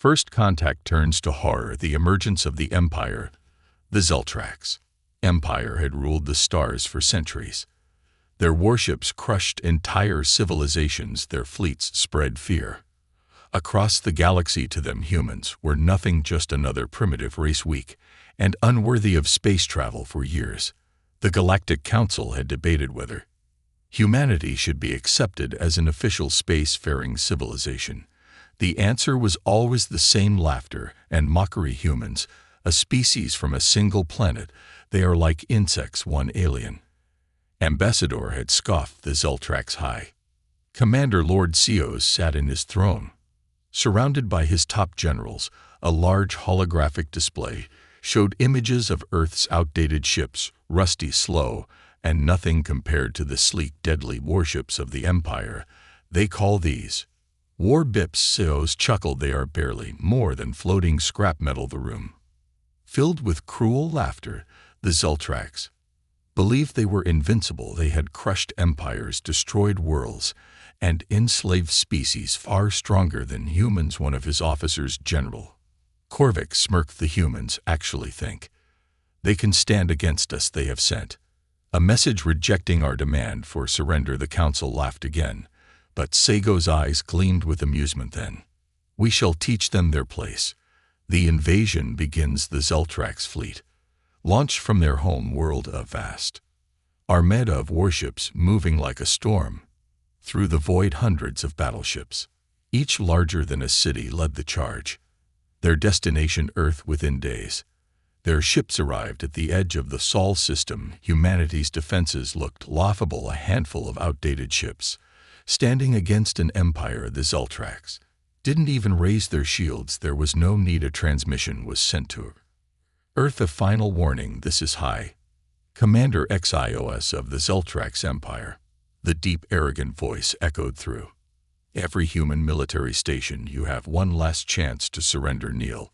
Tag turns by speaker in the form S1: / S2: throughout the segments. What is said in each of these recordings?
S1: First contact turns to horror, the emergence of the Empire, the Zeltrax. Empire had ruled the stars for centuries. Their warships crushed entire civilizations, their fleets spread fear. Across the galaxy to them humans were nothing, just another primitive race, weak and unworthy of space travel. For years, the Galactic Council had debated whether humanity should be accepted as an official space-faring civilization. The answer was always the same: laughter and mockery. Humans, a species from a single planet, they are like insects, one alien. Ambassador had scoffed. The Zeltrax High Commander Lord Seos sat in his throne. Surrounded by his top generals, a large holographic display showed images of Earth's outdated ships, rusty, slow, and nothing compared to the sleek, deadly warships of the Empire. They call these war bips. Seos chuckled. They are barely more than floating scrap metal. The room filled with cruel laughter. The Zeltrax believed they were invincible. They had crushed empires, destroyed worlds, and enslaved species far stronger than humans. One of his officers, General Korvik, smirked. The humans actually think they can stand against us. They have sent a message rejecting our demand for surrender. The council laughed again, but Sego's eyes gleamed with amusement. Then we shall teach them their place. The invasion begins. The Zeltrax fleet launched from their home world, a vast armada of warships moving like a storm through the void. Hundreds of battleships, each larger than a city, led the charge. Their destination, Earth, within days. Their ships arrived at the edge of the Sol system. Humanity's defenses looked laughable, a handful of outdated ships standing against an empire. The Zeltrax didn't even raise their shields. There was no need. A transmission was sent to Earth. A final warning: this is High Commander Xios of the Zeltrax Empire. The deep, arrogant voice echoed through every human military station. You have one last chance to surrender. Kneel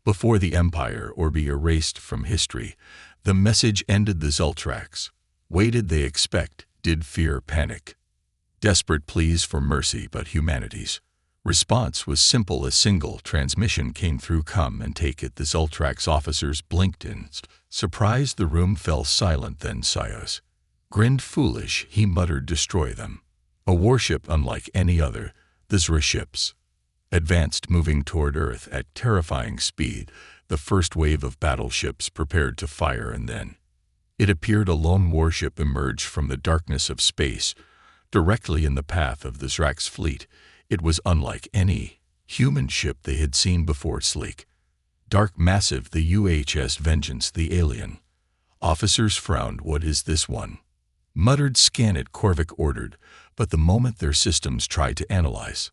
S1: before the Empire or be erased from history. The message ended. The Zeltrax waited. They did fear, panic, desperate pleas for mercy, but humanity's response was simple. A single transmission came through: come and take it. The Zeltrax officers blinked in surprise. The room fell silent. Then Seos grinned. Foolish, he muttered. Destroy them. A warship unlike any other. The Zra ships advanced, moving toward Earth at terrifying speed. The first wave of battleships prepared to fire, and then it appeared. A lone warship emerged from the darkness of space, directly in the path of the Zrax fleet. It was unlike any human ship they had seen before. Sleek, dark, massive, the UHS Vengeance. The alien officers frowned. What is this one? Muttered. Scan it, Korvik ordered, but the moment their systems tried to analyze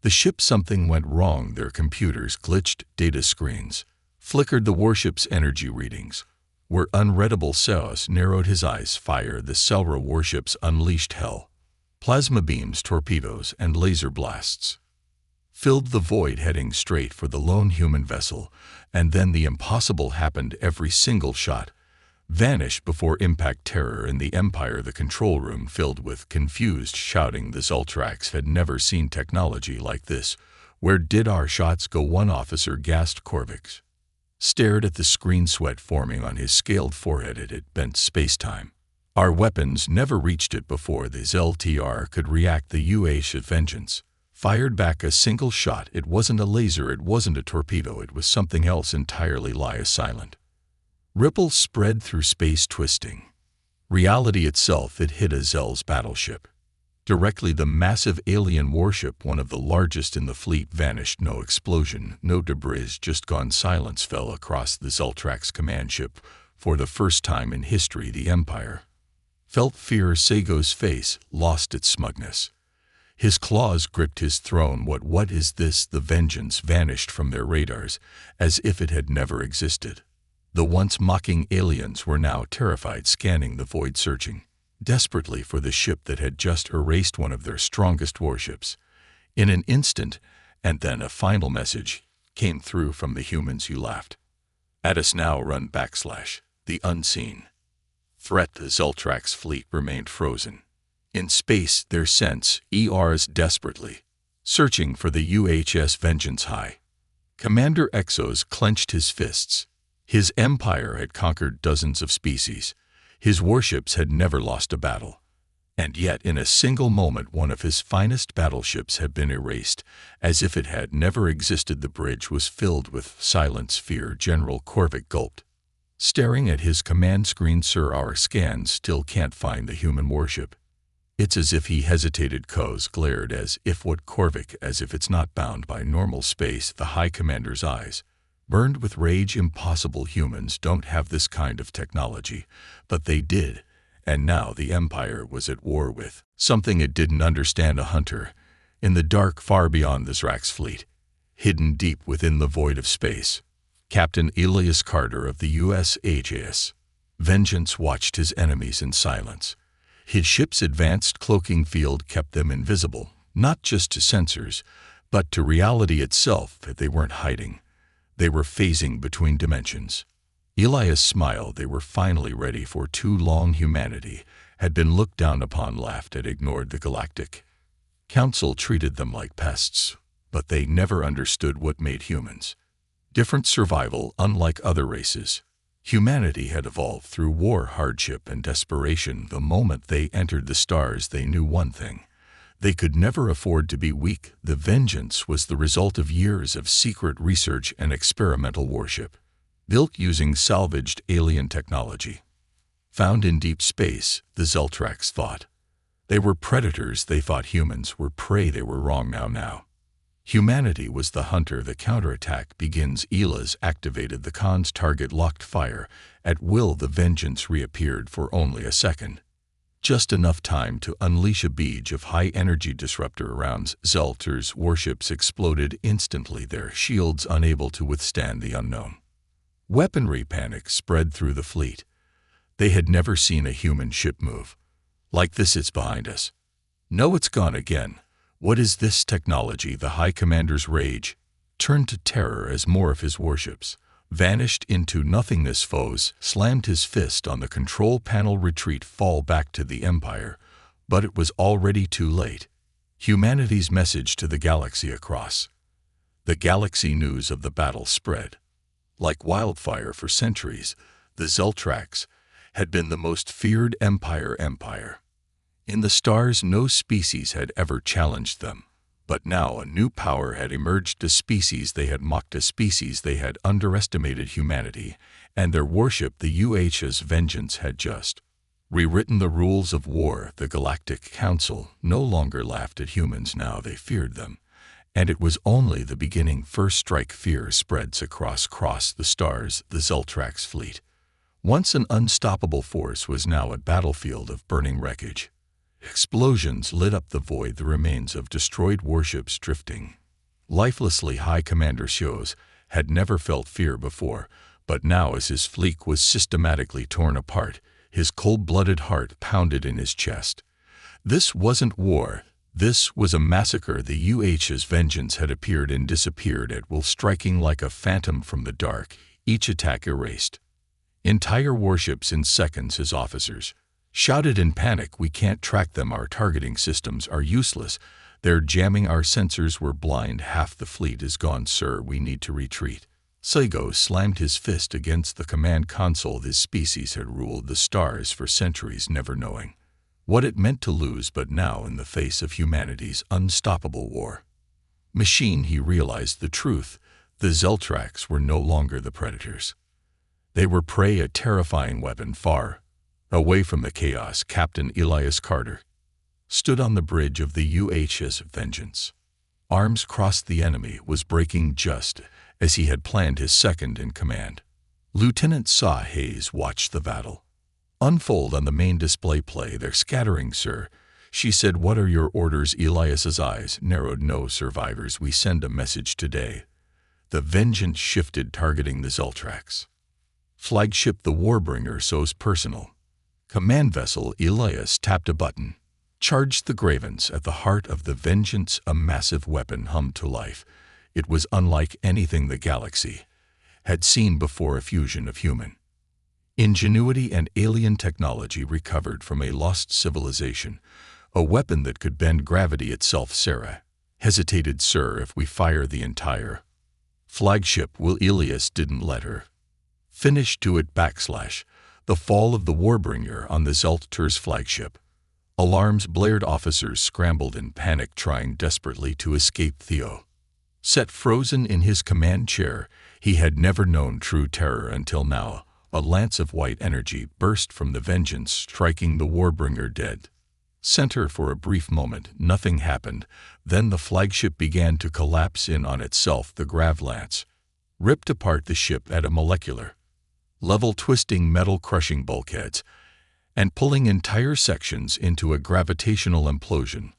S1: the ship, something went wrong. Their computers glitched, data screens flickered, the warship's energy readings were unreadable. Seos narrowed his eyes. Fire. The Selra warships unleashed hell. Plasma beams, torpedoes, and laser blasts filled the void, heading straight for the lone human vessel. And then the impossible happened. Every single shot vanished before impact. Terror in the Empire. The control room filled with confused shouting. The Zeltrax had never seen technology like this. Where did our shots go? One officer gasped. Korvik stared at the screen, sweat forming on his scaled forehead. It had bent space-time. Our weapons never reached it before. The ZLTR could react. The UHS Vengeance fired back a single shot. It wasn't a laser, it wasn't a torpedo, it was something else entirely. A silent ripple spread through space, twisting reality itself. It hit a Zel's battleship directly. The massive alien warship, one of the largest in the fleet, vanished. No explosion, no debris, just gone. Silence fell across the Zeltrax command ship. For the first time in history, the Empire felt fear. Sego's face lost its smugness. His claws gripped his throne. What is this? The Vengeance vanished from their radars, as if it had never existed. The once mocking aliens were now terrified, scanning the void, searching desperately for the ship that had just erased one of their strongest warships. In an instant, and then a final message came through from the humans. You laughed at us, now run. The unseen threat. The Zeltrax fleet remained frozen in space, their sense ERs desperately searching for the UHS Vengeance. High Commander Exos clenched his fists. His empire had conquered dozens of species. His warships had never lost a battle. And yet, in a single moment, one of his finest battleships had been erased, as if it had never existed. The bridge was filled with silence. Fear. General Korvac gulped. Staring at his command screen, "Sir, our scans still can't find the human warship." It's as if he hesitated. Koz glared as if what Korvac, as if it's not bound by normal space. The High Commander's eyes burned with rage. "Impossible. Humans don't have this kind of technology." But they did, and now the Empire was at war with something it didn't understand. A hunter in the dark far beyond the Zrax fleet, hidden deep within the void of space. Captain Elias Carter of the USAS Vengeance watched his enemies in silence. His ship's advanced cloaking field kept them invisible, not just to sensors, but to reality itself. They weren't hiding. They were phasing between dimensions. Elias smiled. They were finally ready. For too long humanity had been looked down upon, laughed at, ignored. The Galactic Council treated them like pests, but they never understood what made humans different. Survival. Unlike other races, humanity had evolved through war, hardship, and desperation. The moment they entered the stars, they knew one thing: they could never afford to be weak. The Vengeance was the result of years of secret research and experimental warship, built using salvaged alien technology found in deep space. The Zeltrax thought they were predators. They thought humans were prey. They were wrong. Now humanity was the hunter. The counterattack begins. Elias activated the Khan's target, locked fire. At will, the Vengeance reappeared for only a second. Just enough time to unleash a beach of high-energy disruptor rounds. Zelter's warships exploded instantly, their shields unable to withstand the unknown. Weaponry panic spread through the fleet. They had never seen a human ship move like this. "It's behind us." "No, it's gone again. What is this technology?" The High Commander's rage turned to terror as more of his warships vanished into nothingness. Foes slammed his fist on the control panel. "Retreat, fall back to the Empire." But it was already too late. Humanity's message to the galaxy across the galaxy. News of the battle spread like wildfire. For centuries, the Zeltrax had been the most feared empire. In the stars, no species had ever challenged them. But now a new power had emerged. A species they had mocked, a species they had underestimated. Humanity and their warship, the UHS Vengeance, had just rewritten the rules of war. The Galactic Council no longer laughed at humans. Now they feared them. And it was only the beginning. First strike. Fear spreads across the stars. The Zeltrax fleet, once an unstoppable force, was now a battlefield of burning wreckage. Explosions lit up the void, the remains of destroyed warships drifting lifelessly. High Commander Shows had never felt fear before, but now, as his fleet was systematically torn apart, his cold-blooded heart pounded in his chest. This wasn't war. This was a massacre. The UH's Vengeance had appeared and disappeared at will, striking like a phantom from the dark. Each attack erased entire warships in seconds. His officers shouted in panic, "We can't track them. Our targeting systems are useless. They're jamming. Our sensors were blind. Half the fleet is gone, sir. We need to retreat." Saigo slammed his fist against the command console. This species had ruled the stars for centuries, never knowing what it meant to lose. But now, in the face of humanity's unstoppable war machine, he realized the truth. The Zeltrax were no longer the predators. They were prey, a terrifying weapon. Far away from the chaos, Captain Elias Carter stood on the bridge of the UHS Vengeance. Arms crossed. The enemy was breaking just as he had planned. His second-in-command, Lieutenant Sa Hayes, watched the battle unfold on the main display. "They're scattering, sir," she said. "What are your orders?" Elias's eyes narrowed. "No survivors. We send a message today." The Vengeance shifted, targeting the Zeltrax flagship, the Warbringer. "So's personal command vessel." Elias tapped a button, charged the Gravens. At the heart of the Vengeance, a massive weapon hummed to life. It was unlike anything the galaxy had seen before, a fusion of human ingenuity and alien technology recovered from a lost civilization, a weapon that could bend gravity itself. Sarah hesitated. "Sir, if we fire the entire Flagship Will Elias didn't let her finish to it. The fall of the Warbringer on the Zaltter's flagship. Alarms blared. Officers scrambled in panic, trying desperately to escape. Theo sat frozen in his command chair. He had never known true terror until now. A lance of white energy burst from the Vengeance, striking the Warbringer dead center. For a brief moment, nothing happened. Then the flagship began to collapse in on itself. The grav lance ripped apart the ship at a molecular level, twisting metal, crushing bulkheads, and pulling entire sections into a gravitational implosion.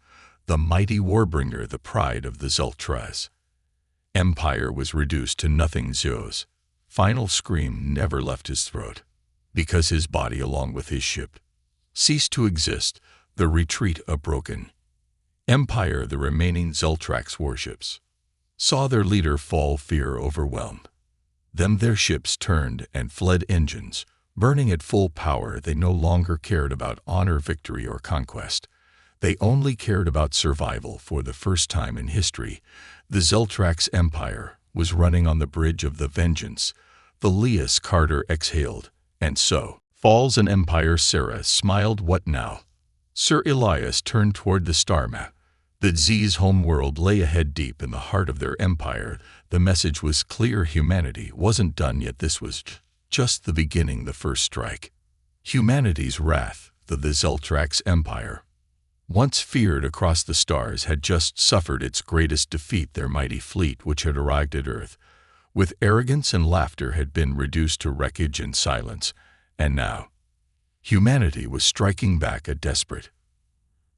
S1: The mighty Warbringer, the pride of the Zaltter's empire, was reduced to nothing. Zeo's final scream never left his throat, because his body, along with his ship, ceased to exist. The retreat, a broken empire. The remaining Zaltrax warships saw their leader fall. Fear overwhelmed them. Their ships turned and fled, engines burning at full power. They no longer cared about honor, victory, or conquest. They only cared about survival. For the first time in history, the Zaltrax empire was running on the bridge of the Vengeance. The Elias Carter exhaled. And so falls an empire. Sarah smiled. What now? Sir Elias turned toward the star map. The Z's homeworld lay ahead, deep in the heart of their empire. The message was clear: humanity wasn't done yet. This was just the beginning, the first strike. Humanity's wrath. The Zaltrax empire, once feared across the stars, had just suffered its greatest defeat. Their mighty fleet, which had arrived at Earth with arrogance and laughter, had been reduced to wreckage and silence. And now humanity was striking back, a desperate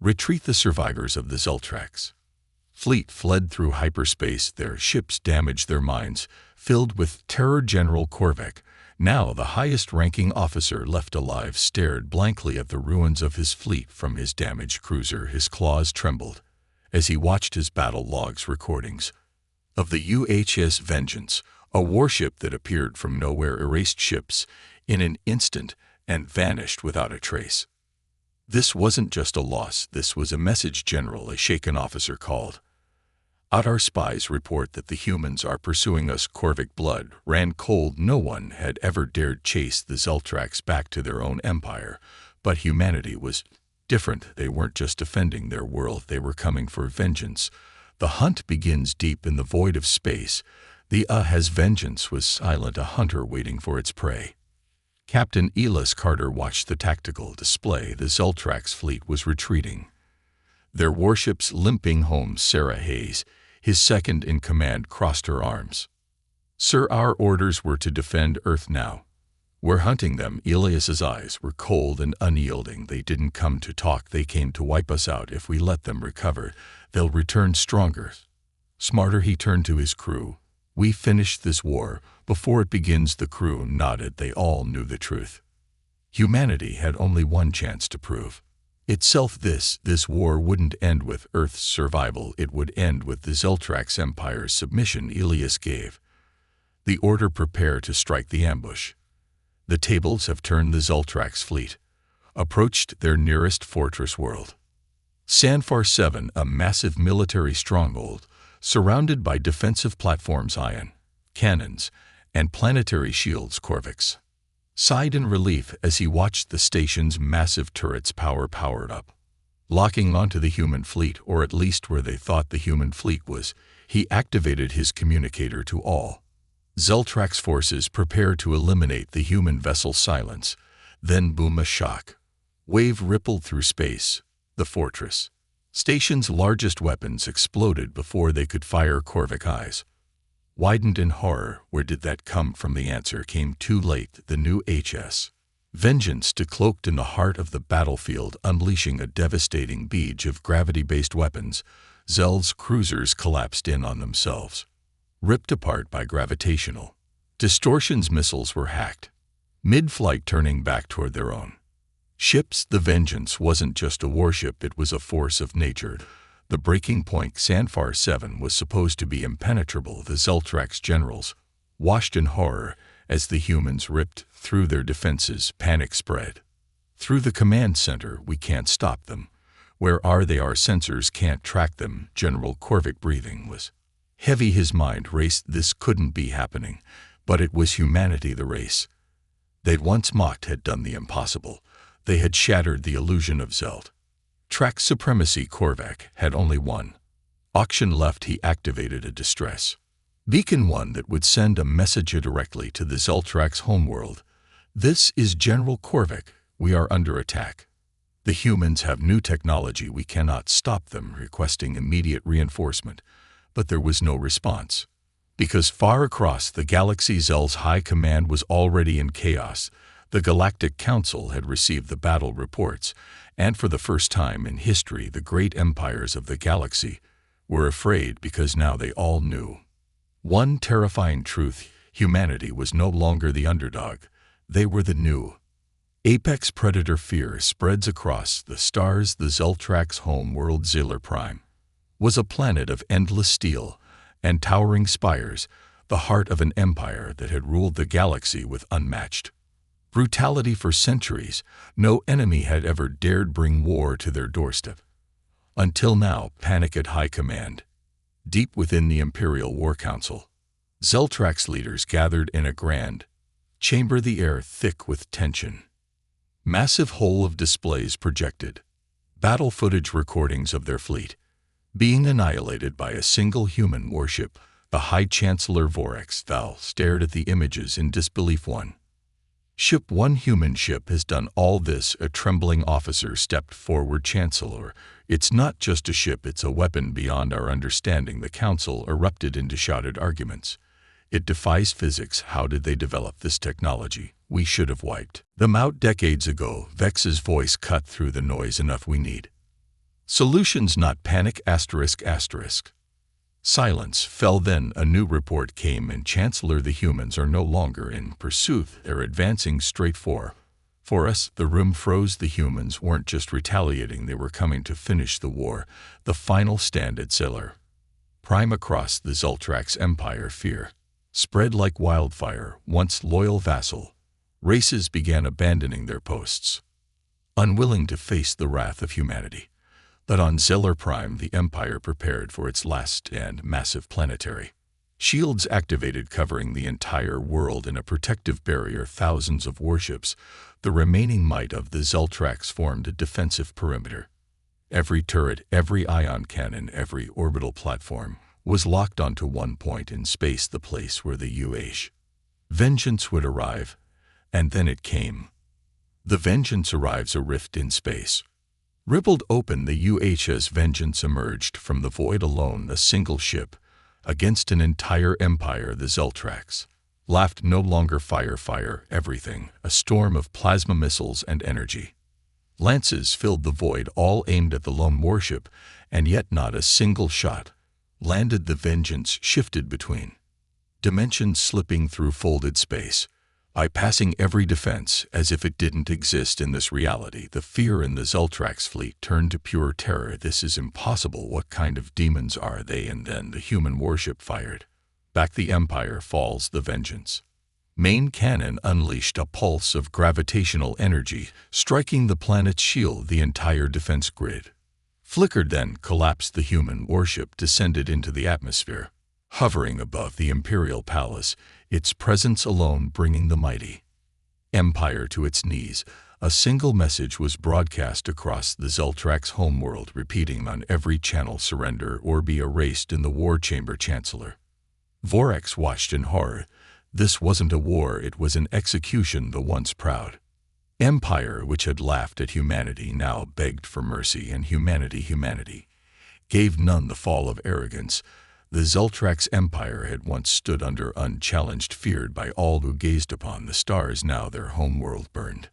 S1: retreat. The survivors of the Zaltrax fleet fled through hyperspace, their ships damaged, their minds filled with terror. General Korvac, now the highest-ranking officer left alive, stared blankly at the ruins of his fleet from his damaged cruiser. His claws trembled as he watched his battle logs, recordings of the UHS Vengeance, a warship that appeared from nowhere, erased ships in an instant and vanished without a trace. This wasn't just a loss, this was a message. General, a shaken officer called out, our spies report that the humans are pursuing us. Korvac blood ran cold. No one had ever dared chase the Zaltrax back to their own empire. But humanity was different. They weren't just defending their world, they were coming for vengeance. The hunt begins deep in the void of space. The has Vengeance was silent, a hunter waiting for its prey. Captain Elias Carter watched the tactical display. The Zaltrax fleet was retreating, their warships limping home. Sarah Hayes, his second-in-command, crossed her arms. Sir, our orders were to defend Earth now. We're hunting them. Elias's eyes were cold and unyielding. They didn't come to talk, they came to wipe us out. If we let them recover, they'll return stronger, smarter. He turned to his crew. We finish this war before it begins. The crew nodded. They all knew the truth. Humanity had only one chance to prove itself. This war wouldn't end with Earth's survival. It would end with the Zaltrax Empire's submission. Elias gave the order, prepare to strike the ambush. The tables have turned. The Zaltrax fleet approached their nearest fortress world, Sanfar 7, a massive military stronghold surrounded by defensive platforms, ion cannons, and planetary shields. Korvac sighed in relief as he watched the station's massive turrets powered up, locking onto the human fleet, or at least where they thought the human fleet was. He activated his communicator to all Zaltrax forces, prepare to eliminate the human vessel. Silence. Then boom, a shock wave rippled through space. The fortress station's largest weapons exploded before they could fire. Korvac's eyes widened in horror. Where did that come from? The answer came too late. The new HS Vengeance decloaked in the heart of the battlefield, unleashing a devastating beach of gravity-based weapons. Zell's cruisers collapsed in on themselves, ripped apart by gravitational distortions. Missiles were hacked mid-flight, turning back toward their own ships. The Vengeance wasn't just a warship, it was a force of nature. The breaking point, Sanfar 7, was supposed to be impenetrable. The Zaltrax generals washed in horror as the humans ripped through their defenses. Panic spread through the command center. We can't stop them. Where are they? Our sensors can't track them. General Korvac breathing was Heavy his mind raced. This couldn't be happening, but it was humanity the race. They'd once mocked had done the impossible. They had shattered the illusion of Zelt. Track supremacy. Korvac had only one auction left. He activated a distress beacon, one that would send a message directly to the Zeltrax homeworld. This is General Korvac. We are under attack. The humans have new technology. We cannot stop them, requesting immediate reinforcement. But there was no response. Because far across the galaxy, Zel's high command was already in chaos. The Galactic Council had received the battle reports, and for the first time in history, the great empires of the galaxy were afraid, because now they all knew one terrifying truth: humanity was no longer the underdog. They were the new apex predator. Fear spreads across the stars. The Zeltrax homeworld, Ziller Prime, was a planet of endless steel and towering spires, the heart of an empire that had ruled the galaxy with unmatched brutality for centuries. No enemy had ever dared bring war to their doorstep. Until now, panic at high command. Deep within the Imperial War Council, Zeltrax leaders gathered in a grand chamber, the air thick with tension. Massive hole of displays projected battle footage, recordings of their fleet being annihilated by a single human warship. The High Chancellor Vorax Val stared at the images in disbelief. One human ship has done all this? A trembling officer stepped forward. Chancellor, it's not just a ship, it's a weapon beyond our understanding. The council erupted into shouted arguments. It defies physics. How did they develop this technology? We should have wiped them out decades ago. Vex's voice cut through the noise. Enough, we need solutions, not panic. ***. Silence fell. Then a new report came in. Chancellor, the humans are no longer in pursuit. They're advancing straight for us. The room froze. The humans weren't just retaliating, they were coming to finish the war. The final stand at Ziller Prime. Across the Zeltrax empire, fear spread like wildfire. Once loyal vassal races began abandoning their posts, unwilling to face the wrath of humanity. But on Ziller Prime, the Empire prepared for its last stand. Massive planetary shields activated, covering the entire world in a protective barrier. Thousands of warships, the remaining might of the Zeltrax, formed a defensive perimeter. Every turret, every ion cannon, every orbital platform was locked onto one point in space, the place where the vengeance would arrive. And then it came. The vengeance arrives. A rift in space rippled open. The UHS Vengeance emerged from the void alone, a single ship against an entire empire. The Zeltrax laughed. No longer fire, everything. A storm of plasma missiles and energy lances filled the void, all aimed at the lone warship, and yet not a single shot landed. The Vengeance shifted between dimensions, slipping through folded space, bypassing every defense as if it didn't exist in this reality. The fear in the Zeltrax fleet turned to pure terror. This is impossible. What kind of demons are they? And then the human warship fired back. The Empire falls. The Vengeance main cannon unleashed a pulse of gravitational energy, striking the planet's shield. The entire defense grid flickered, then collapsed. The human warship descended into the atmosphere, hovering above the Imperial Palace, its presence alone bringing the mighty empire to its knees. A single message was broadcast across the Zeltrax homeworld, repeating on every channel: surrender or be erased in the war chamber. Chancellor Vorax watched in horror. This wasn't a war, it was an execution. The once proud empire, which had laughed at humanity, now begged for mercy, and humanity gave none. The fall of arrogance. The Zeltrax empire had once stood under unchallenged, feared by all who gazed upon the stars. Now their homeworld burned.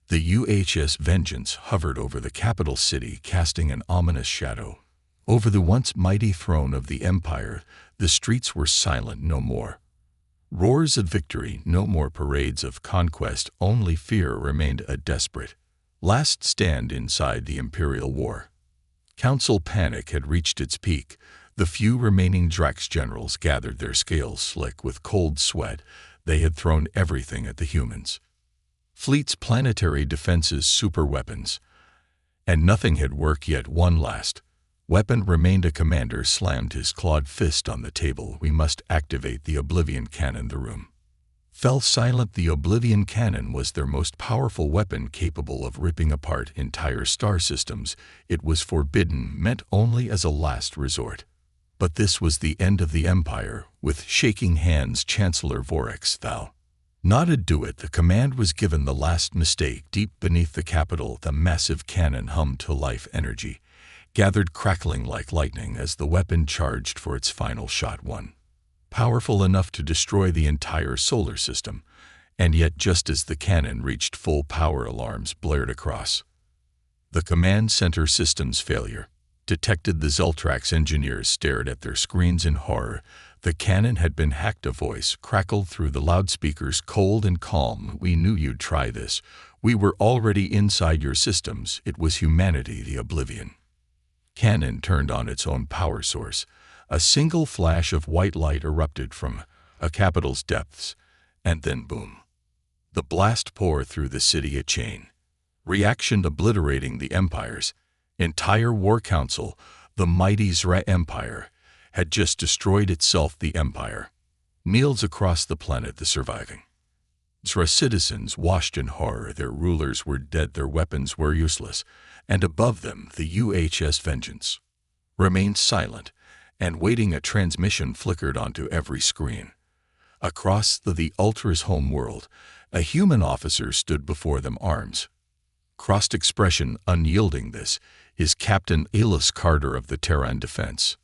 S1: The UHS Vengeance hovered over the capital city, casting an ominous shadow over the once mighty throne of the empire. The streets were silent. No more roars of victory, no more parades of conquest. Only fear remained, a desperate last stand inside the Imperial War Council. Panic had reached its peak. The few remaining Drax generals gathered, their scales slick with cold sweat. They had thrown everything at the humans' fleets, planetary defenses, super weapons, and nothing had worked yet. One last Weapon remained. A commander slammed his clawed fist on the table. We must activate the Oblivion Cannon. The room fell silent. The Oblivion Cannon was their most powerful weapon, capable of ripping apart entire star systems. It was forbidden, meant only as a last resort. But this was the end of the Empire. With shaking hands, Chancellor Vorex Thal nodded. Do it. The command was given. The last mistake. Deep beneath the capital, the massive cannon hummed to life. Energy gathered, crackling like lightning as the weapon charged for its final shot. One powerful enough to destroy the entire solar system. And yet, just as the cannon reached full power, alarms blared across the command center. Systems failure detected. The Zeltrax engineers stared at their screens in horror. The cannon had been hacked. A voice crackled through the loudspeakers, cold and calm. We knew you'd try this. We were already inside your systems. It was humanity. The Oblivion Cannon turned on its own power source. A single flash of white light erupted from a capital's depths, and then boom. The blast poured through the city, a chain reaction obliterating the Empire's entire war council. The mighty Zra Empire had just destroyed itself. The Empire kneels across the planet. The surviving Zra citizens washed in horror. Their rulers were dead, their weapons were useless, and above them the UHS Vengeance remained silent and waiting. A transmission flickered onto every screen. Across the Ultra's homeworld, a human officer stood before them, arms crossed, expression unyielding. This is Captain Alis Carter of the Terran Defense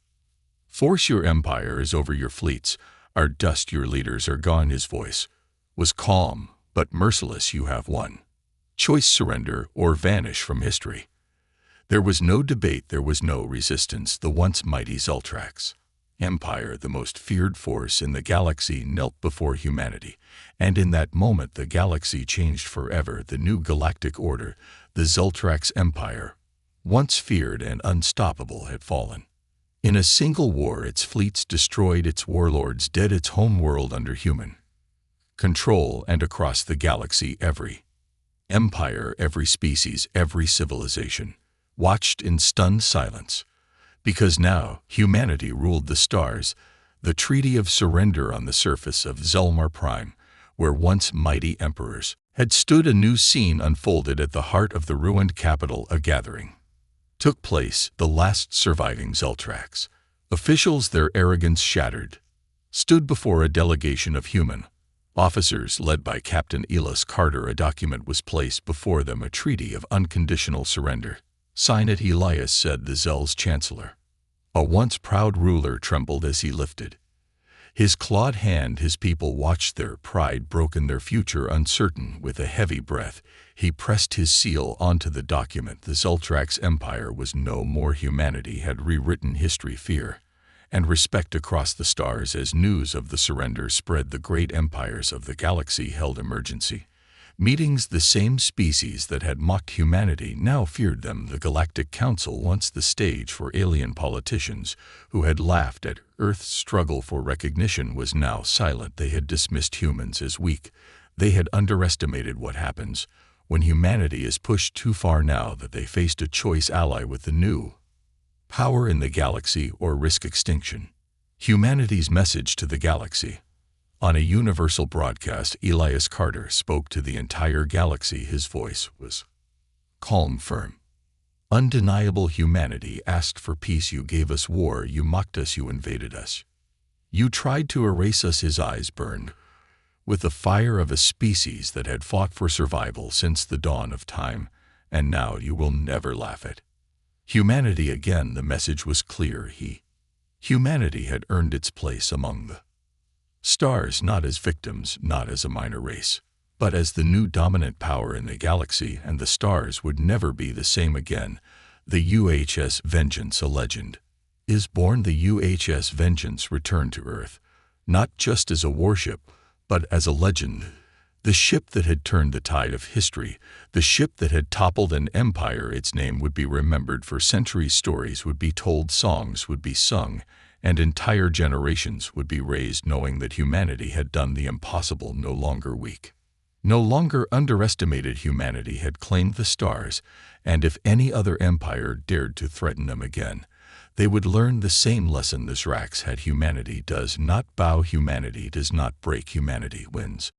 S1: Force. Your empire is over your fleets. Our dust, your leaders are gone. His voice was calm but merciless. You have one choice: surrender or vanish from history. There was no debate, there was no resistance. The once mighty Zeltrax Empire, the most feared force in the galaxy, knelt before humanity. And in that moment the galaxy changed forever. The new galactic order, the Zeltrax Empire, once feared and unstoppable, had fallen. In a single war, its fleets destroyed, its warlords dead, its homeworld under human control. And across the galaxy, every empire, every species, every civilization watched in stunned silence. Because now humanity ruled the stars. The treaty of surrender on the surface of Zelmar Prime, where once mighty emperors had stood. A new scene unfolded at the heart of the ruined capital. A gathering took place. The last surviving Zeltrax officials, their arrogance shattered, stood before a delegation of human officers led by Captain Alis Carter. A document was placed before them, a treaty of unconditional surrender. Sign it, Elias said, the Zel's chancellor. A once proud ruler trembled as he lifted his clawed hand. His people watched, their pride broken, their future uncertain. With a heavy breath, he pressed his seal onto the document. The Zeltrax Empire was no more. Humanity had rewritten history. Fear and respect across the stars as news of the surrender spread. The great empires of the galaxy held emergency meetings. The same species that had mocked humanity now feared them. The Galactic Council, once the stage for alien politicians who had laughed at Earth's struggle for recognition, was now silent. They had dismissed humans as weak. They had underestimated what happens when humanity is pushed too far. Now that they faced a choice: ally with the new power in the galaxy or risk extinction. Humanity's message to the galaxy. On a universal broadcast, Elias Carter spoke to the entire galaxy. His voice was calm, firm, undeniable. Humanity asked for peace. You gave us war. You mocked us. You invaded us. You tried to erase us. His eyes burned with the fire of a species that had fought for survival since the dawn of time. And now you will never laugh at humanity again. The message was clear. Humanity had earned its place among the stars, not as victims, not as a minor race, but as the new dominant power in the galaxy. And the stars would never be the same again. The UHS Vengeance, a legend, is born. The UHS Vengeance returned to Earth, not just as a warship, but as a legend. The ship that had turned the tide of history, the ship that had toppled an empire. Its name would be remembered for centuries. Stories would be told, songs would be sung, and entire generations would be raised knowing that humanity had done the impossible. No longer weak, no longer underestimated. Humanity had claimed the stars, and if any other empire dared to threaten them again, They would learn the same lesson the Zrax had: humanity does not bow, humanity does not break, humanity wins.